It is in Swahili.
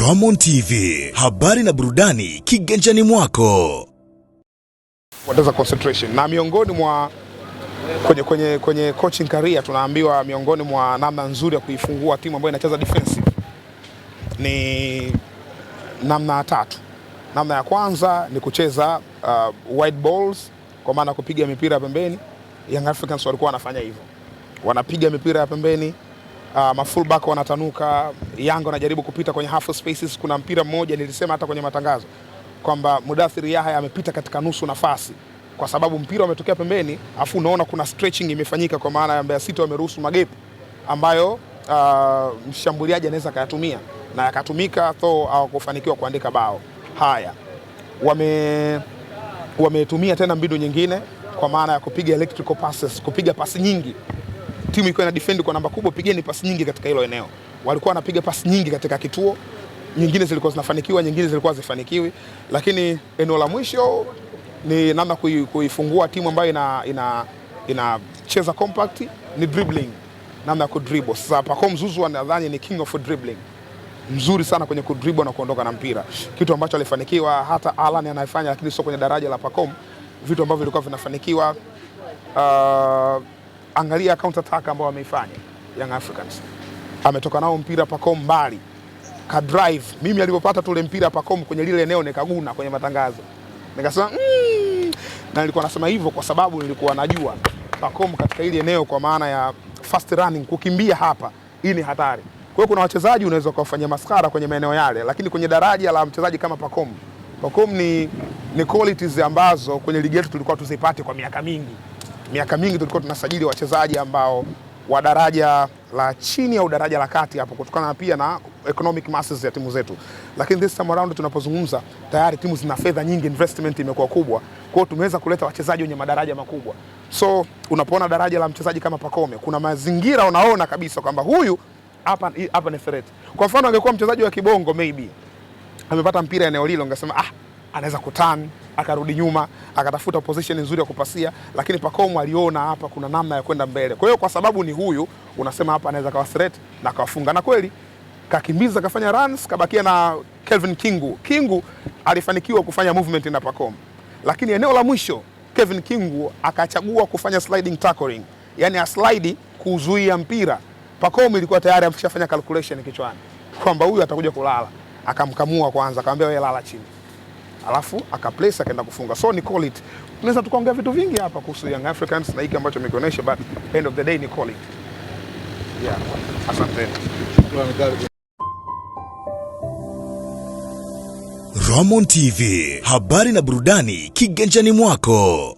Roman TV, habari na burudani kiganjani mwako. Wataza concentration na miongoni mwa kwenye coaching career tunaambiwa miongoni mwa namna nzuri ya kuifungua timu ambayo inacheza defensive ni namna tatu. Namna ya kwanza ni kucheza wide balls, kwa maana kupiga mipira ya pembeni. Young Africans walikuwa wanafanya hivyo, wanapiga mipira ya pembeni, fullback wanatanuka, Yanga wanajaribu kupita kwenye half spaces. Kuna mpira mmoja nilisema hata kwenye matangazo kwamba Mudathir Yahya amepita katika nusu nafasi kwa sababu mpira umetokea pembeni, afu unaona kuna stretching imefanyika, kwa maana ya Mbeya City wameruhusu magepu ambayo mshambuliaji anaweza kayatumia na yakatumika, though hawakufanikiwa kuandika bao. Haya, wametumia tena mbinu nyingine, kwa maana ya kupiga electrical passes, kupiga pasi nyingi. Timu iko ina defend kwa namba kubwa, pigeni pasi nyingi katika hilo eneo. Walikuwa wanapiga pasi nyingi katika kituo, nyingine zilikuwa zinafanikiwa, nyingine zilikuwa zifanikiwi. Lakini eneo la mwisho ni namna kuifungua timu ambayo inacheza compact, ni dribbling, namna ya kudribble. Sasa Pacome Zouzoua nadhani ni king of dribbling, mzuri sana kwenye kudribble na kuondoka na mpira, kitu ambacho alifanikiwa hata Alan anayefanya, lakini sio kwenye daraja la Pacome, vitu ambavyo vilikuwa vinafanikiwa. Angalia counter attack ambao wameifanya Young Africans, ametoka nao mpira Pacome mbali, ka drive. Mimi alipopata tule mpira Pacome kwenye lile eneo nikaguna kwenye matangazo, nikasema na nilikuwa nasema hivyo kwa sababu nilikuwa najua Pacome katika ile eneo, kwa maana ya fast running, kukimbia hapa, hii ni hatari. Kwa hiyo kuna wachezaji unaweza kufanya maskara kwenye maeneo yale, lakini kwenye daraja la mchezaji kama Pacome ni qualities ambazo kwenye ligi yetu tulikuwa tuzipate kwa miaka mingi. Miaka mingi tulikuwa tunasajili wachezaji ambao wa daraja la chini au daraja la kati hapo, kutokana pia na economic masses ya timu zetu. Lakini this time around tunapozungumza, tayari timu zina fedha nyingi, investment imekuwa kubwa. Kwa hiyo tumeweza kuleta wachezaji wenye madaraja makubwa. So unapoona daraja la mchezaji kama Pacome, kuna mazingira unaona kabisa kwamba huyu hapa ni threat. Kwa mfano angekuwa mchezaji wa kibongo, maybe amepata mpira eneo lile, ungesema anaweza kuturn akarudi nyuma akatafuta position nzuri ya kupasia, lakini Pacome aliona hapa kuna namna ya kwenda mbele. Kwa hiyo kwa sababu ni huyu, unasema hapa anaweza kawa threat na kawafunga, na kweli kakimbiza, kafanya runs, kabakia na Kelvin Kingu alifanikiwa kufanya movement na Pacome, lakini eneo la mwisho Kelvin Kingu akachagua kufanya sliding tackling, yani aslide kuzuia mpira. Pacome ilikuwa tayari ameshafanya calculation kichwani kwamba huyu atakuja kulala, akamkamua kwanza, akamwambia wewe lala chini, alafu akaplace akaenda kufunga. So ni call it. Tunaweza tukaongea vitu vingi hapa kuhusu Young Africans na hiki ambacho amekionyesha, but end of the day ni call it. Yeah, asante. Roman TV, habari na burudani kiganjani mwako.